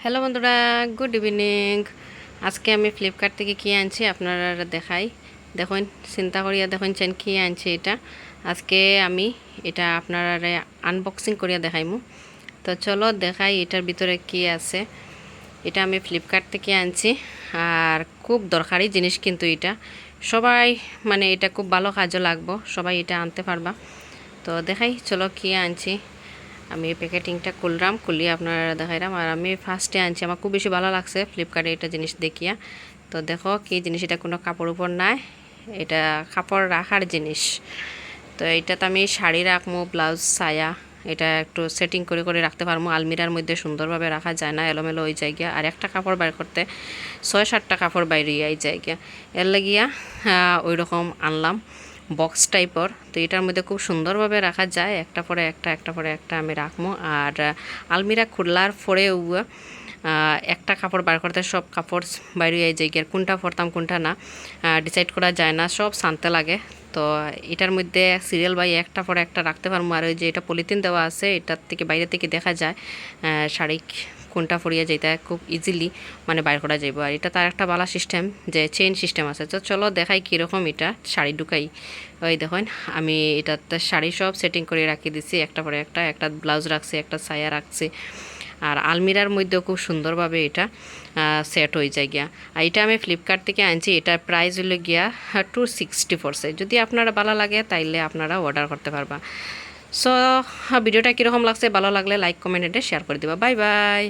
Hello বন্ধুরা, good evening. আজকে আমি ফ্লিপকার্ট থেকে কি আনছি আপনারা দেখাই। দেখুন, চিন্তা করিয়া দেখুন চেন কি আনছি। এটা আজকে আমি এটা আপনারা আনবক্সিং করিয়া দেখাইমু। তো চলো দেখাই এটার ভিতরে কি আছে। এটা আমি ফ্লিপকার্ট থেকে আনছি আর খুব দরকারি জিনিস, কিন্তু এটা সবাই মানে এটা খুব ভালো কাজে লাগবো, সবাই এটা আনতে পারবা। তো দেখাই চলো কি আনছি। আমি প্যাকেটিংটা খুললাম, খুলিয়ে আপনারা দেখাইলাম। আর আমি ফার্স্টে আনছি, আমার খুব বেশি ভালো লাগছে ফ্লিপকার্টে এটা জিনিস দেখিয়া। তো দেখো কি জিনিস, এটা কোনো কাপড় উপর নাই, এটা কাপড় রাখার জিনিস। তো এইটাতে আমি শাড়ি রাখবো, ব্লাউজ, সায়া, এটা একটু সেটিং করে করে রাখতে পারবো। আলমিরার মধ্যে সুন্দরভাবে রাখা যায় না, এলোমেলো ওই জায়গা। আর একটা কাপড় বাইর করতে 6-7টা কাপড় বাইরে এই জায়গা, এর লাগিয়া ওই রকম আনলাম বক্স টাইপর। তো এটার মধ্যে খুব সুন্দরভাবে রাখা যায়, একটা পরে একটা একটা পরে একটা আমি রাখবো। আর আলমিরা খুললার পরেও একটা কাপড় বার করতে সব কাপড় বাইরে এই জায়গায়, কোনটা পরতাম কোনটা না ডিসাইড করা যায় না, সব শান্তে লাগে। তো এটার মধ্যে সিরিয়াল বাই একটা পরে একটা রাখতে পারবো। আর ওই যে এটা পলিথিন দেওয়া আছে, এটার থেকে বাইরে থেকে দেখা যায় শাড়ি কোনটা পরিয়া যেতে খুব ইজিলি মানে বাইর করা যাইব। আর এটা তার একটা ভালো সিস্টেম যে চেইন সিস্টেম আছে। তো চলো দেখাই কীরকম এটা শাড়ি ঢুকাই। ওই দেখুন আমি এটাতে শাড়ি সব সেটিং করে রাখি দিছি, একটা পরে একটা, একটা ব্লাউজ রাখছি, একটা সায়া রাখছি। আর আলমিরার মধ্যেও খুব সুন্দরভাবে এটা সেট হয়ে যায় গিয়া। আর এটা আমি ফ্লিপকার্ট থেকে আনছি, এটার প্রাইস হলো গিয়া 260 পড়ছে। যদি আপনারা ভালো লাগে তাইলে আপনারা অর্ডার করতে পারবা। সো ভিডিওটা কীরকম লাগছে, ভালো লাগলে লাইক কমেন্টে শেয়ার করে দিবা। Bye bye.